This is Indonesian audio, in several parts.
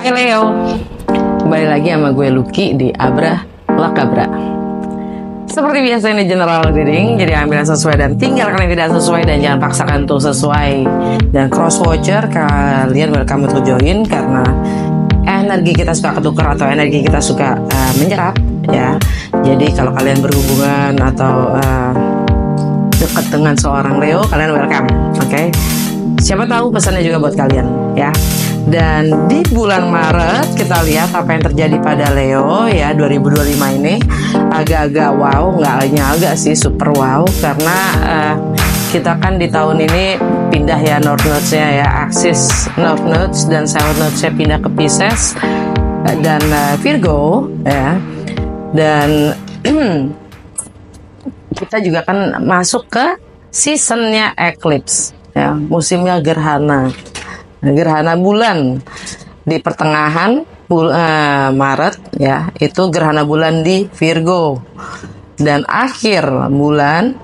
Hai Leo, kembali lagi sama gue Lucky di Abra Lakabra. Seperti biasa ini general reading, jadi ambil yang sesuai dan tinggalkan yang tidak sesuai, dan jangan paksakan untuk sesuai. Dan cross watcher, kalian welcome to join karena energi kita suka ketukar atau energi kita suka menyerap ya. Jadi kalau kalian berhubungan atau dekat dengan seorang Leo, kalian welcome, oke? Siapa tahu pesannya juga buat kalian ya. Dan di bulan Maret kita lihat apa yang terjadi pada Leo ya 2025 ini agak-agak wow, nggak hanya agak sih super wow, karena kita kan di tahun ini pindah ya North Nodes-nya ya, Axis North Nodes dan South Nodes-nya pindah ke Pisces dan Virgo ya. Dan kita juga kan masuk ke seasonnya eclipse ya, musimnya gerhana bulan di pertengahan Maret ya, itu gerhana bulan di Virgo, dan akhir bulan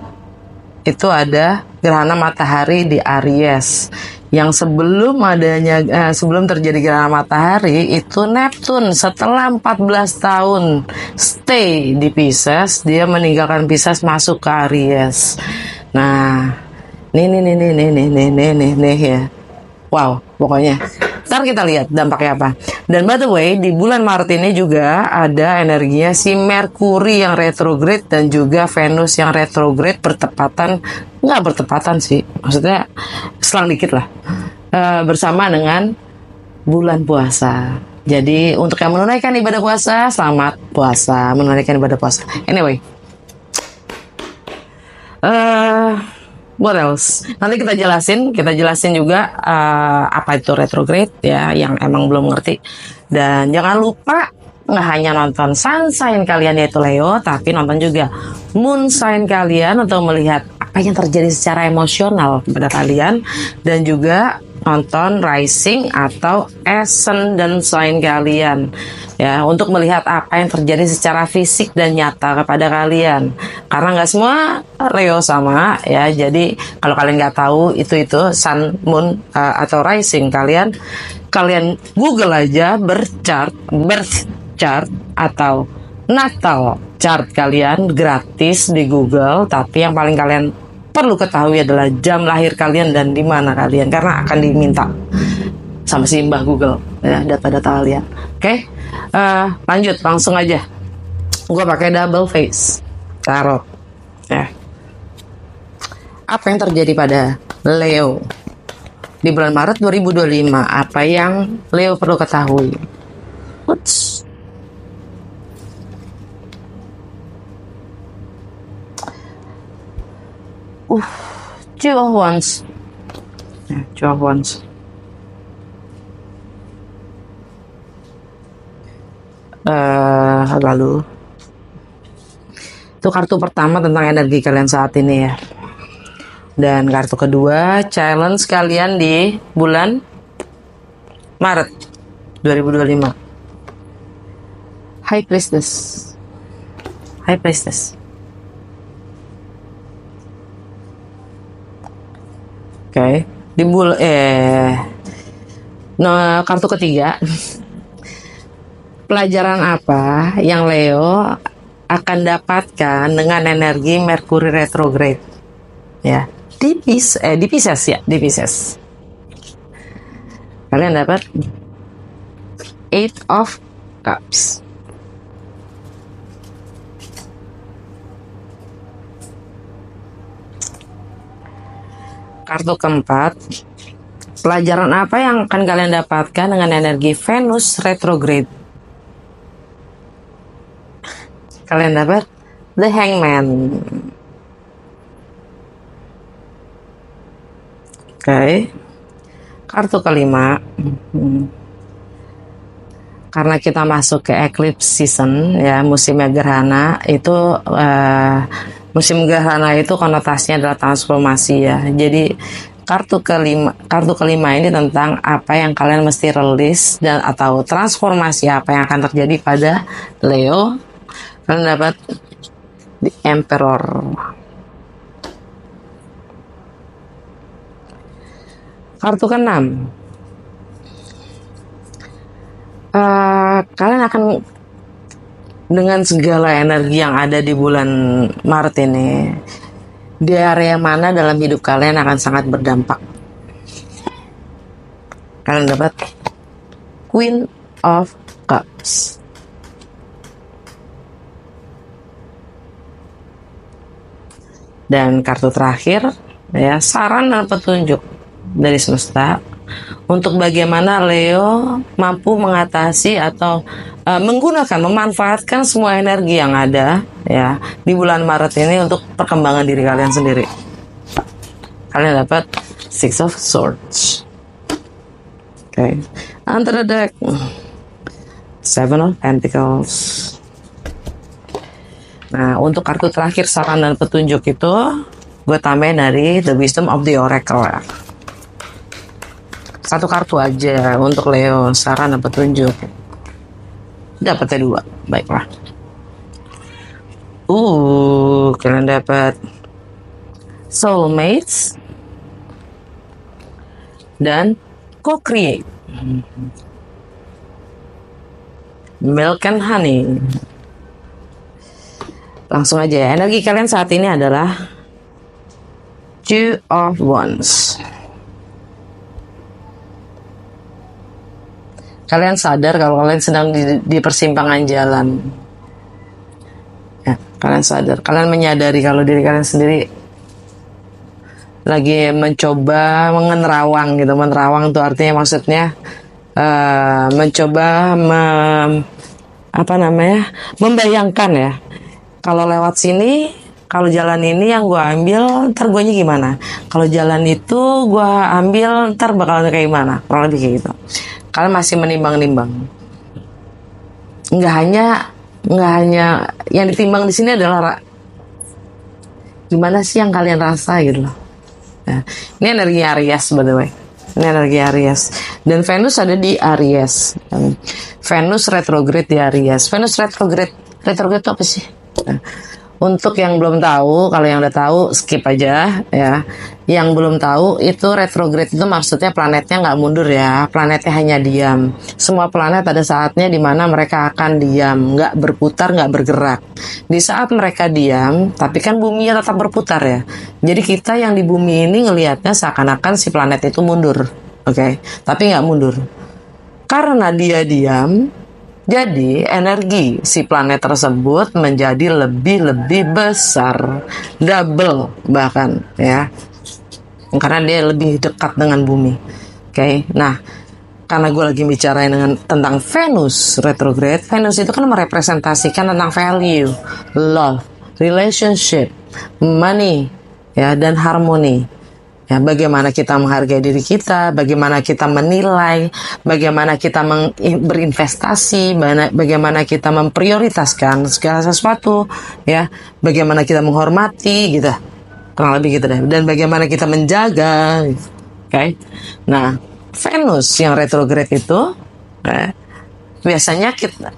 itu ada gerhana matahari di Aries. Yang sebelum terjadi gerhana matahari itu Neptune setelah 14 tahun stay di Pisces, dia meninggalkan Pisces masuk ke Aries. Nah, nih ya. Wow, pokoknya ntar kita lihat dampaknya apa. Dan by the way, di bulan Maret ini juga ada energinya si Merkuri yang retrograde dan juga Venus yang retrograde nggak bertepatan sih, maksudnya selang dikit lah, bersama dengan bulan puasa. Jadi untuk yang menunaikan ibadah puasa, selamat puasa, menunaikan ibadah puasa. Anyway, what else? Nanti kita jelasin juga apa itu retrograde ya, yang emang belum ngerti. Dan jangan lupa nggak hanya nonton sun sign kalian yaitu Leo, tapi nonton juga moon sign kalian untuk melihat apa yang terjadi secara emosional pada kalian, dan juga nonton rising atau ascendant dan sign kalian ya, untuk melihat apa yang terjadi secara fisik dan nyata kepada kalian, karena nggak semua Leo sama ya. Jadi kalau kalian nggak tahu itu sun, moon atau rising kalian Google aja birth chart atau natal chart kalian, gratis di Google. Tapi yang paling kalian perlu ketahui adalah jam lahir kalian dan di mana kalian, karena akan diminta sama si Mbah Google ya data-data kalian. Oke, lanjut langsung aja. Gue pakai double face tarot ya. Apa yang terjadi pada Leo di bulan Maret 2025? Apa yang Leo perlu ketahui? Uts. Two of Wands. Two of Wands. Lalu itu kartu pertama tentang energi kalian saat ini ya. Dan kartu kedua challenge kalian di bulan Maret 2025. High Priestess. Oke, di kartu ketiga. Pelajaran apa yang Leo akan dapatkan dengan energi Merkuri retrograde ya di Pisces. Kalian dapat Eight of Cups. Kartu keempat, pelajaran apa yang akan kalian dapatkan dengan energi Venus retrograde? Kalian dapat The Hangman. Oke. Kartu kelima, karena kita masuk ke eclipse season ya, musimnya gerhana itu musim gerhana itu konotasinya adalah transformasi ya. Jadi kartu kelima ini tentang apa yang kalian mesti rilis dan atau transformasi apa yang akan terjadi pada Leo. Kalian dapat The Emperor. Kartu keenam, Kalian akan dengan segala energi yang ada di bulan Maret ini, di area mana dalam hidup kalian akan sangat berdampak. Kalian dapat Queen of Cups. Dan kartu terakhir, ya, saran dan petunjuk dari semesta untuk bagaimana Leo mampu mengatasi atau memanfaatkan semua energi yang ada, ya, di bulan Maret ini untuk perkembangan diri kalian sendiri. Kalian dapat Six of Swords. Oke. Under the deck, Seven of Pentacles. Nah, untuk kartu terakhir saran dan petunjuk itu gue tambahin dari The Wisdom of the Oracle. Satu kartu aja untuk Leo, saran dan petunjuk. Dapatnya 2, baiklah. Kalian dapat Soulmates dan Co-Create. Milk and Honey. Langsung aja ya, energi kalian saat ini adalah Two of Wands. Kalian sadar kalau kalian sedang di persimpangan jalan. Ya, kalian sadar, kalian menyadari kalau diri kalian sendiri lagi mencoba menerawang gitu. Menerawang itu artinya maksudnya mencoba membayangkan ya. Kalau lewat sini, kalau jalan ini yang gue ambil, ntar gue gimana? Kalau jalan itu gue ambil, ntar bakal kayak gimana? Kurang lebih kayak gitu. Kalian masih menimbang-nimbang. Nggak hanya yang ditimbang di sini adalah gimana sih yang kalian rasa gitu loh. Nah, ini energi Aries by the way. Ini energi Aries. Dan Venus ada di Aries. Venus retrograde di Aries. Venus retrograde itu apa sih? Nah, untuk yang belum tahu, kalau yang udah tahu skip aja ya. Yang belum tahu itu retrograde itu maksudnya planetnya nggak mundur ya, planetnya hanya diam. Semua planet ada saatnya di mana mereka akan diam, nggak berputar, nggak bergerak. Di saat mereka diam, tapi kan bumi tetap berputar ya. Jadi kita yang di bumi ini ngelihatnya seakan-akan si planet itu mundur, oke? Tapi nggak mundur. Karena dia diam, jadi energi si planet tersebut menjadi lebih besar, double bahkan ya, karena dia lebih dekat dengan bumi. Oke, nah karena gue lagi bicara tentang Venus retrograde, Venus itu kan merepresentasikan tentang value, love, relationship, money, ya, dan harmoni. Ya, bagaimana kita menghargai diri kita, bagaimana kita menilai, bagaimana kita berinvestasi, bagaimana kita memprioritaskan segala sesuatu, ya, bagaimana kita menghormati, gitu, kurang lebih gitu deh, dan bagaimana kita menjaga, oke. Nah, Venus yang retrograde itu, biasanya kita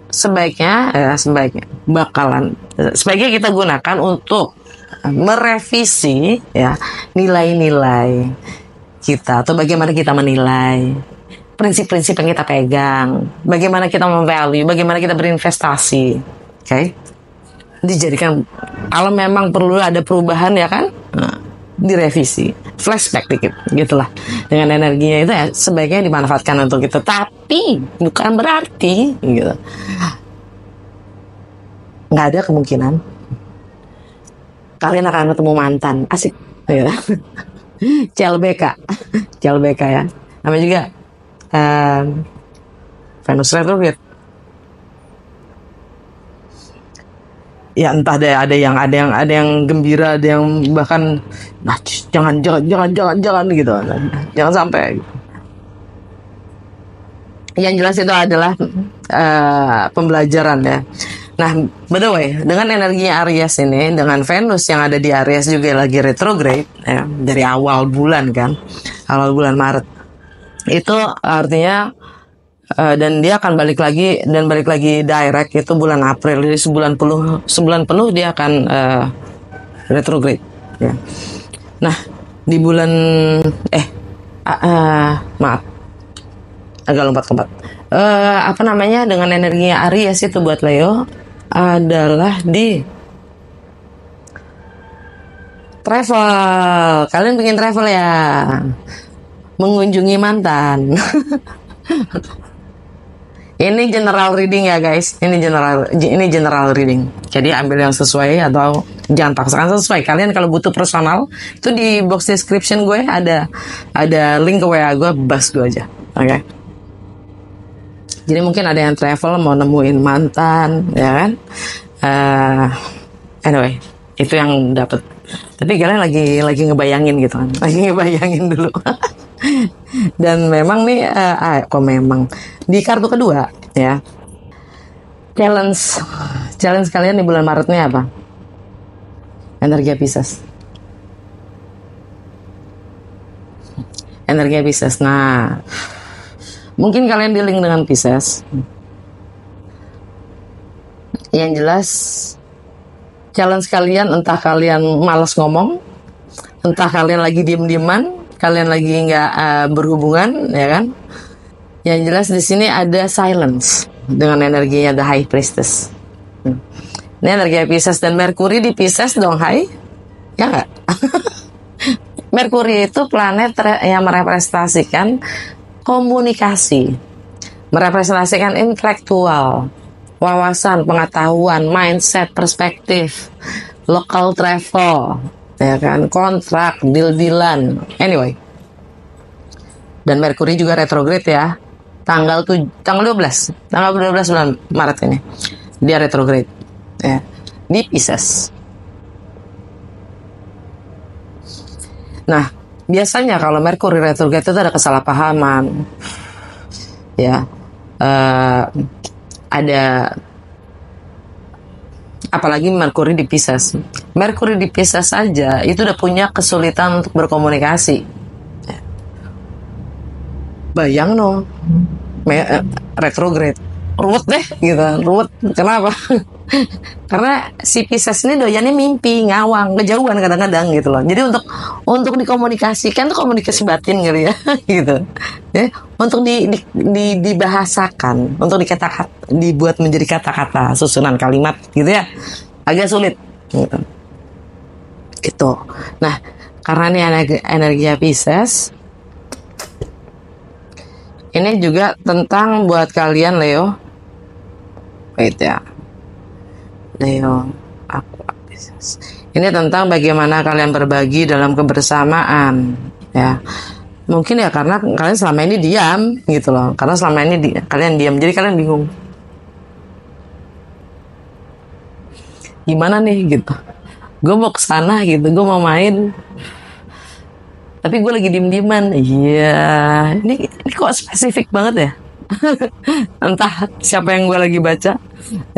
sebaiknya kita gunakan untuk merevisi ya nilai-nilai kita, atau bagaimana kita menilai prinsip-prinsip yang kita pegang, bagaimana kita memvalue, bagaimana kita berinvestasi, oke? Dijadikan kalau memang perlu ada perubahan ya kan, direvisi, flashback dikit gitulah. Dengan energinya itu ya sebaiknya dimanfaatkan untuk itu, tapi bukan berarti gitu nggak ada kemungkinan kalian akan ketemu mantan. Asik ya. CLBK ya, namanya juga Venus retrograde. Ya entah deh, ada yang gembira, ada yang bahkan jangan gitu, jangan sampai. Yang jelas itu adalah pembelajaran ya. Nah, by the way, dengan energinya Aries ini, dengan Venus yang ada di Aries juga lagi retrograde ya, dari awal bulan Maret, itu artinya dan dia akan balik lagi direct itu bulan April. Jadi sebulan penuh dia akan retrograde ya. Nah, di bulan maaf agak lompat-lompat. apa namanya, dengan energinya Aries itu buat Leo adalah di travel. Kalian pengen travel ya, mengunjungi mantan. Ini general reading ya guys, ini general reading. Jadi ambil yang sesuai atau jangan paksakan sesuai. Kalian kalau butuh personal, itu di box description gue ada link ke WA gue, bas gue aja. Oke. Jadi mungkin ada yang travel mau nemuin mantan, ya kan? Anyway, itu yang dapat. Tapi kalian lagi ngebayangin gitu kan, lagi ngebayangin dulu. Dan memang nih, kok memang di kartu kedua ya, challenge kalian di bulan Maret nih apa? Energi Pisces. Energi Pisces. Nah, mungkin kalian di link dengan Pisces. Yang jelas challenge kalian, entah kalian malas ngomong, entah kalian lagi diem-dieman, kalian lagi nggak berhubungan, ya kan? Yang jelas di sini ada silence dengan energinya The High Priestess. Ini energi Pisces dan Merkuri di Pisces dong, Hai? Ya nggak? Merkuri itu planet yang merepresentasikan komunikasi, merepresentasikan intelektual, wawasan, pengetahuan, mindset, perspektif, local travel, ya kan, kontrak, deal-dealan, anyway. Dan Merkuri juga retrograde ya, tanggal 12 bulan Maret ini dia retrograde ya di Pisces. Nah, biasanya kalau Merkuri retrograde itu ada kesalahpahaman ya, ada, apalagi Merkuri di Pisces. Merkuri di Pisces saja itu udah punya kesulitan untuk berkomunikasi. Bayang no, retrograde, ruwet deh gitu, ruwet. Kenapa? Karena si Pisces ini doyannya mimpi, ngawang, kejauhan kadang-kadang gitu loh. Jadi untuk dikomunikasikan tuh komunikasi batin gitu ya, gitu. Ya, untuk dibahasakan, untuk dibuat menjadi kata-kata, susunan kalimat gitu ya, agak sulit gitu. Gitu. Nah, karena ini energi Pisces, ini juga tentang buat kalian Leo. Wait ya. Leo, Pisces. Ini tentang bagaimana kalian berbagi dalam kebersamaan ya. Mungkin ya karena kalian selama ini diam gitu loh. Karena selama ini kalian diam, jadi kalian bingung. Gimana nih gitu. Gue mau kesana gitu, gue mau main, tapi gue lagi diem-dieman. Iya, ini kok spesifik banget ya. Entah siapa yang gue lagi baca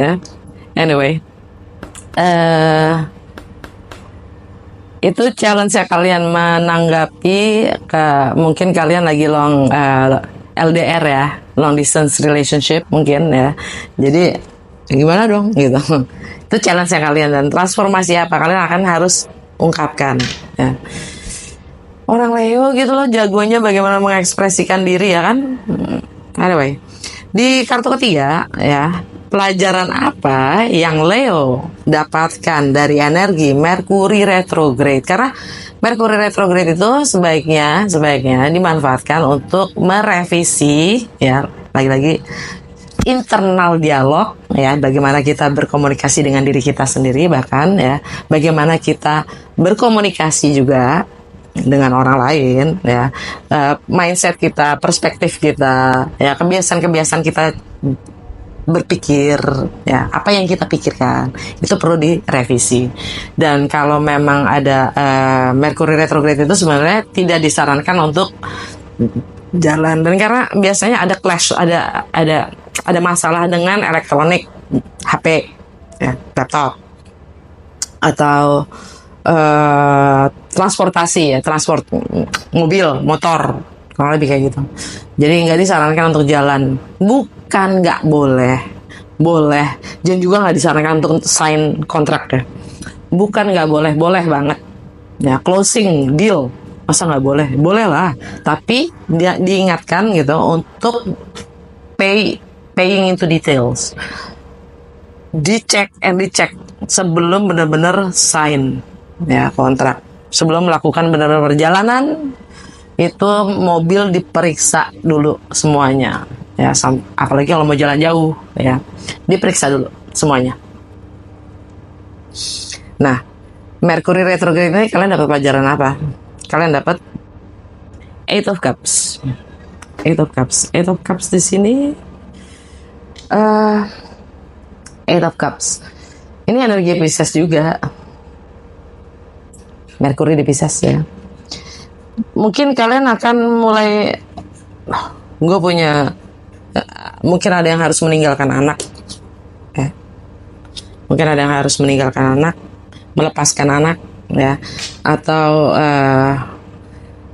ya. Anyway, itu challenge ya kalian menanggapi mungkin kalian lagi LDR ya, long distance relationship mungkin ya. Jadi gimana dong gitu. Itu challenge ya kalian, dan transformasi apa kalian akan harus ungkapkan ya. Orang Leo gitu loh, jagonya bagaimana mengekspresikan diri ya kan. Anyway, di kartu ketiga ya, pelajaran apa yang Leo dapatkan dari energi Merkuri retrograde? Karena Merkuri retrograde itu sebaiknya dimanfaatkan untuk merevisi ya, lagi-lagi internal dialog ya, bagaimana kita berkomunikasi dengan diri kita sendiri, bahkan ya bagaimana kita berkomunikasi juga dengan orang lain ya, mindset kita, perspektif kita ya, kebiasaan kita berpikir ya, apa yang kita pikirkan itu perlu direvisi. Dan kalau memang ada Merkuri retrograde itu sebenarnya tidak disarankan untuk jalan, dan karena biasanya ada clash, ada masalah dengan elektronik, HP ya, laptop, atau transportasi ya, mobil, motor, kalau lebih kayak gitu. Jadi nggak disarankan untuk jalan. Bukan nggak boleh, dan juga nggak disarankan untuk sign kontrak ya. Bukan nggak boleh, boleh banget ya. Closing deal, masa nggak boleh? Boleh lah, tapi dia diingatkan gitu untuk paying into details, dicek sebelum benar-benar sign ya kontrak, sebelum melakukan benar-benar perjalanan. Itu mobil diperiksa dulu semuanya ya, apalagi kalau mau jalan jauh ya, diperiksa dulu semuanya. Nah, Mercury retrograde ini kalian dapat pelajaran apa? Kalian dapat Eight of Cups. Eight of Cups di sini. Eight of Cups. Ini energi Pisces juga. Mercury di Pisces ya. Mungkin kalian akan mulai, mungkin ada yang harus meninggalkan anak. Mungkin ada yang harus meninggalkan anak, melepaskan anak ya, atau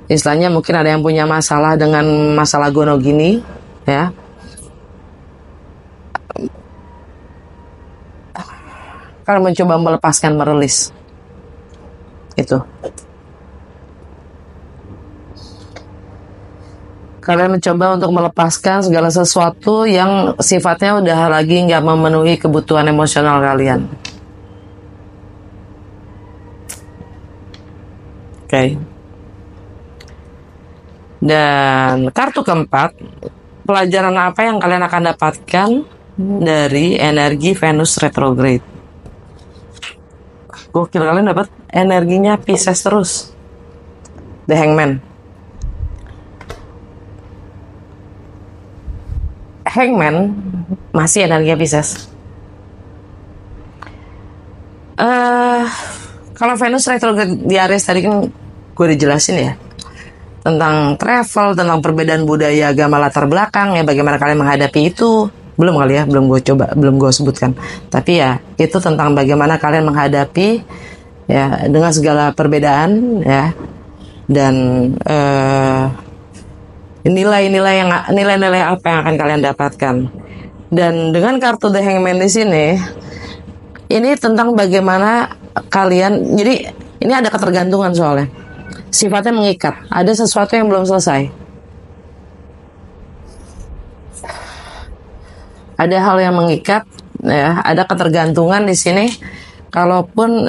istilahnya mungkin ada yang punya masalah dengan masalah gonogini ya. Kalian mencoba melepaskan, merilis itu. Kalian mencoba untuk melepaskan segala sesuatu yang sifatnya udah lagi nggak memenuhi kebutuhan emosional kalian. Oke. Dan kartu keempat, pelajaran apa yang kalian akan dapatkan dari energi Venus retrograde? Gokil, kalian dapat energinya Pisces terus. The Hangman. Hangman masih energinya Pisces. Kalau Venus retrograde di Aries tadi kan gue dijelasin ya, tentang travel, tentang perbedaan budaya, agama, latar belakang ya, bagaimana kalian menghadapi itu. Belum kali ya, belum gue sebutkan. Tapi ya itu tentang bagaimana kalian menghadapi ya dengan segala perbedaan ya, dan nilai-nilai apa yang akan kalian dapatkan. Dan dengan kartu The Hangman di sini, ini tentang bagaimana kalian, jadi ini ada ketergantungan soalnya. Sifatnya mengikat, ada sesuatu yang belum selesai. Ada hal yang mengikat ya, ada ketergantungan di sini. Kalaupun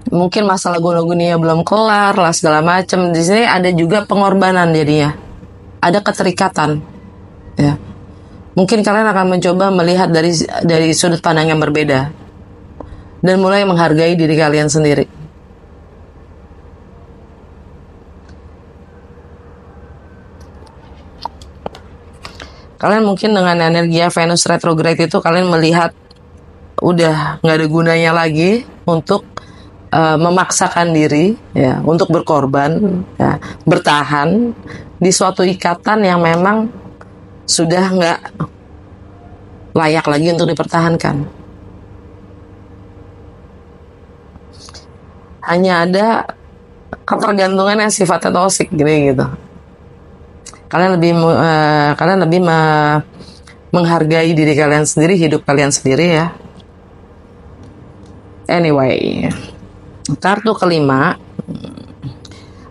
mungkin masalah gunanya belum kelar lah segala macam, di sini ada juga pengorbanan jadinya. Ada keterikatan ya. Mungkin kalian akan mencoba melihat dari sudut pandang yang berbeda dan mulai menghargai diri kalian sendiri. Kalian mungkin dengan energi Venus retrograde itu kalian melihat udah nggak ada gunanya lagi untuk memaksakan diri ya, untuk berkorban ya, bertahan di suatu ikatan yang memang sudah nggak layak lagi untuk dipertahankan. Hanya ada ketergantungan yang sifatnya toksik gitu. Kalian lebih menghargai diri kalian sendiri, hidup kalian sendiri ya. Anyway, kartu kelima,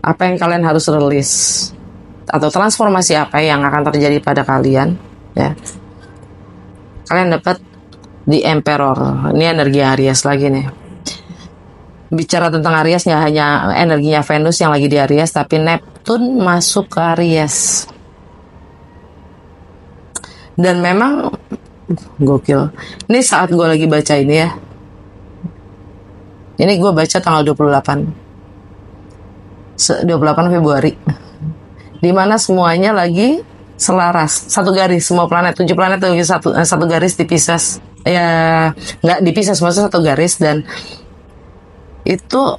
apa yang kalian harus rilis atau transformasi apa yang akan terjadi pada kalian ya. Kalian dapat di Emperor. Ini energi Aries lagi nih. Bicara tentang Aries, nggak hanya energinya Venus yang lagi di Aries, tapi Neptune masuk ke Aries. Dan memang gokil. Ini saat gue lagi baca ini ya. Ini gue baca tanggal 28 Februari. Dimana semuanya lagi selaras, satu garis, semua planet, 7 planet tuh satu garis di Pisces. Ya, nggak di Pisces, maksudnya satu garis, dan itu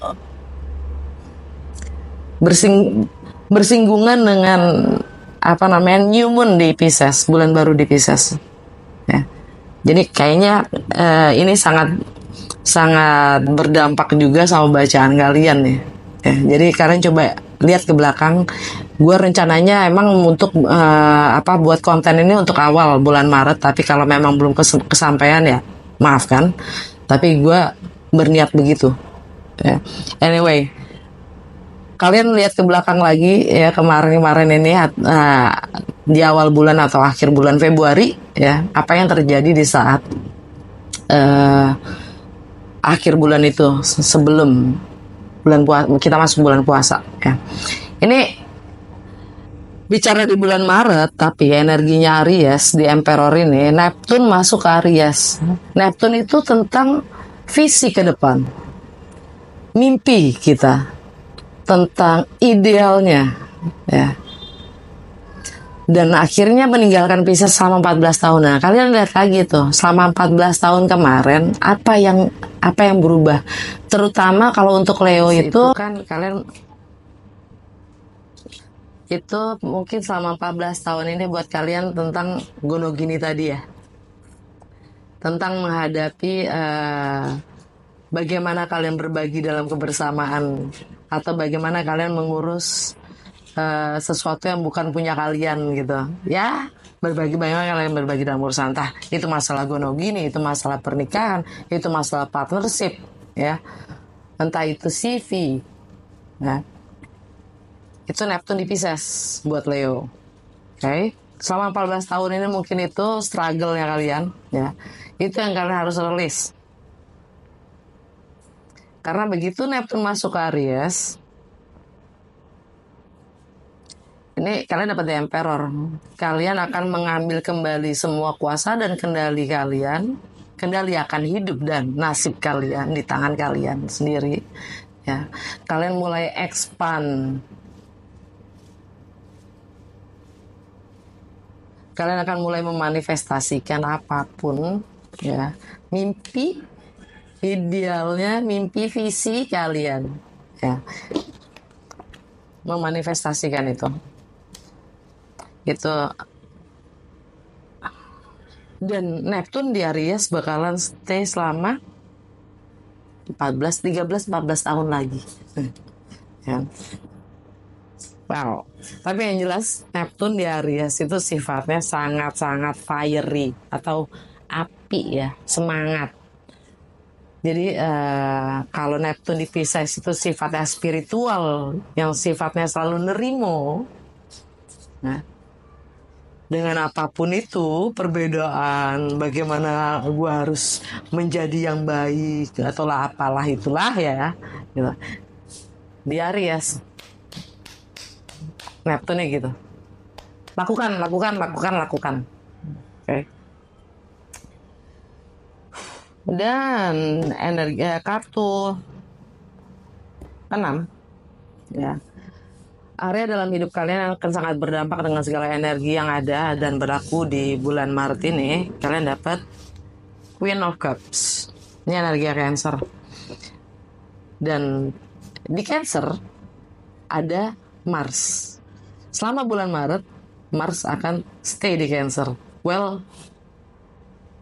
bersinggungan dengan new moon di Pisces, bulan baru di Pisces ya. Jadi kayaknya ini sangat berdampak juga sama bacaan kalian ya. Jadi kalian coba lihat ke belakang. Gue rencananya emang untuk buat konten ini untuk awal bulan Maret, tapi kalau memang belum kesampaian ya maafkan, tapi gue berniat begitu. Anyway, kalian lihat ke belakang lagi ya, kemarin-kemarin ini di awal bulan atau akhir bulan Februari ya, apa yang terjadi di saat eh, akhir bulan itu, sebelum bulan puasa, kita masuk bulan puasa ya. Ini bicara di bulan Maret, tapi energinya Aries di Emperor ini, Neptun masuk ke Aries. Neptun itu tentang visi ke depan, mimpi kita, tentang idealnya ya. Dan akhirnya meninggalkan Pisces selama 14 tahun. Nah, kalian lihat lagi tuh, selama 14 tahun kemarin apa yang berubah. Terutama kalau untuk Leo itu kan kalian itu mungkin selama 14 tahun ini buat kalian tentang gonogini tadi ya. Tentang menghadapi bagaimana kalian berbagi dalam kebersamaan, atau bagaimana kalian mengurus sesuatu yang bukan punya kalian gitu ya. Bagaimana kalian berbagi dalam urusan, entah itu masalah gonogini, itu masalah pernikahan, itu masalah partnership ya, entah itu CV ya. Itu Neptun di Pisces buat Leo. Oke. Selama 14 tahun ini mungkin itu struggle-nya kalian ya. Itu yang kalian harus release. Karena begitu Neptun masuk ke Aries, ini kalian dapat The Emperor. Kalian akan mengambil kembali semua kuasa dan kendali kalian. Kendali akan hidup dan nasib kalian di tangan kalian sendiri ya. Kalian mulai expand. Kalian akan mulai memanifestasikan apapun ya, mimpi idealnya, mimpi visi kalian ya, memanifestasikan itu. Dan Neptun di Aries bakalan stay selama 14 tahun lagi ya. Wow. Tapi yang jelas Neptun di Aries itu sifatnya sangat-sangat fiery atau api ya, semangat. Jadi kalau Neptun di Pisces itu sifatnya spiritual, yang sifatnya selalu nerimo. Nah, dengan apapun itu, perbedaan, bagaimana gue harus menjadi yang baik atau lah apalah itulah ya, gitu. Di Aries Neptunnya gitu. Lakukan. Oke. Dan energi kartu 6 ya. Area dalam hidup kalian akan sangat berdampak dengan segala energi yang ada dan berlaku di bulan Maret ini. Kalian dapat Queen of Cups. Ini energi Cancer. Dan di Cancer ada Mars. Selama bulan Maret, Mars akan stay di Cancer. Well,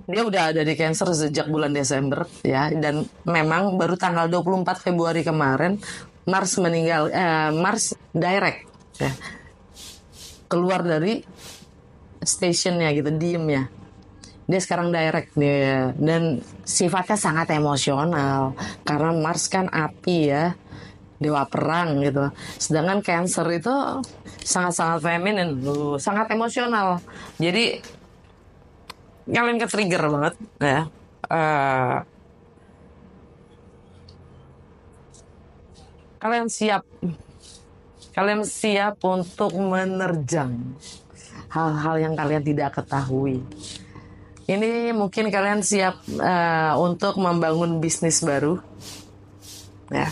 dia udah ada di Cancer sejak bulan Desember ya, dan memang baru tanggal 24 Februari kemarin Mars Mars direct ya, keluar dari stationnya gitu, diemnya. Dia sekarang direct nih, dan sifatnya sangat emosional karena Mars kan api ya, dewa perang gitu. Sedangkan Cancer itu sangat-sangat feminin, sangat emosional. Jadi kalian ke-trigger banget ya. Kalian siap untuk menerjang hal-hal yang kalian tidak ketahui. Ini mungkin kalian siap untuk membangun bisnis baru ya.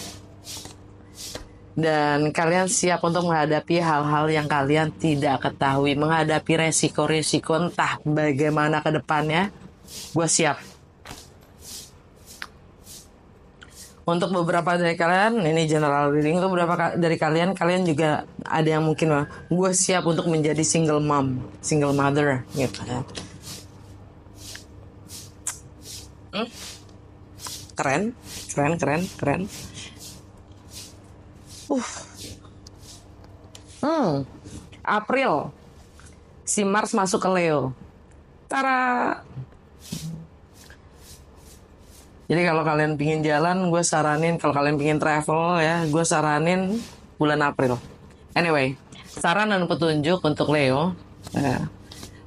Dan kalian siap untuk menghadapi hal-hal yang kalian tidak ketahui, menghadapi resiko-resiko entah bagaimana ke depannya. Gue siap. Untuk beberapa dari kalian, ini general reading, untuk beberapa dari kalian juga ada yang mungkin gue siap untuk menjadi single mom, single mother gitu ya. Keren. April si Mars masuk ke Leo. Tara. Jadi kalau kalian pingin jalan, gue saranin, kalau kalian pingin travel ya, gue saranin bulan April. Anyway, saran dan petunjuk untuk Leo,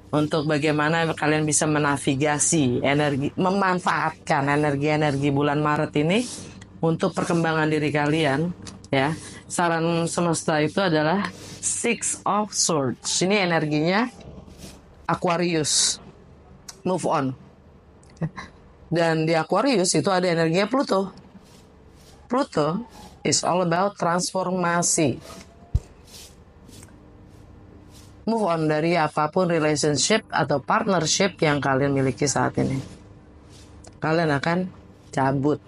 untuk bagaimana kalian bisa menavigasi energi, memanfaatkan energi-energi bulan Maret ini untuk perkembangan diri kalian, ya. Saran semesta itu adalah Six of Swords. Ini energinya Aquarius, move on. Dan di Aquarius itu ada energinya Pluto. Pluto is all about transformasi. Move on dari apapun relationship atau partnership yang kalian miliki saat ini. Kalian akan cabut.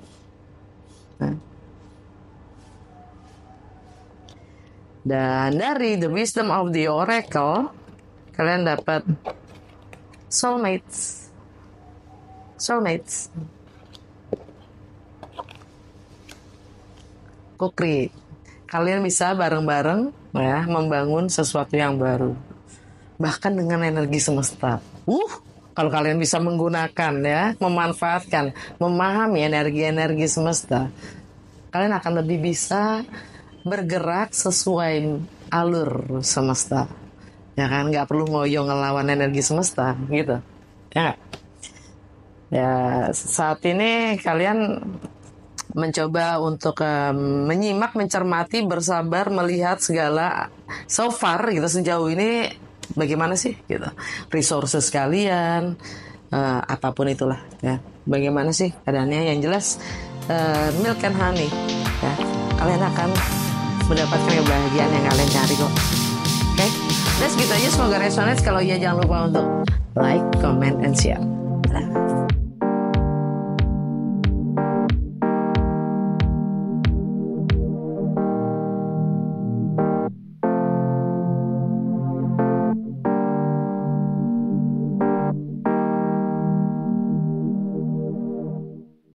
Dan dari The Wisdom of the Oracle, kalian dapat soulmates. Soulmates. Co-create. Kalian bisa bareng-bareng ya membangun sesuatu yang baru. Bahkan dengan energi semesta. Kalau kalian bisa menggunakan ya, memanfaatkan, memahami energi-energi semesta, kalian akan lebih bisa bergerak sesuai alur semesta. Ya kan, nggak perlu ngoyo ngelawan energi semesta gitu. Ya gak? Ya, saat ini kalian mencoba untuk menyimak, mencermati, bersabar, melihat segala so far gitu sejauh ini bagaimana sih gitu resources kalian, apapun itulah ya, bagaimana sih keadaannya. Yang jelas milk and honey ya, kalian akan mendapatkan kebahagiaan yang kalian cari kok. Oke, let's gitu aja, semoga resonate. Kalau iya jangan lupa untuk like, comment, and share.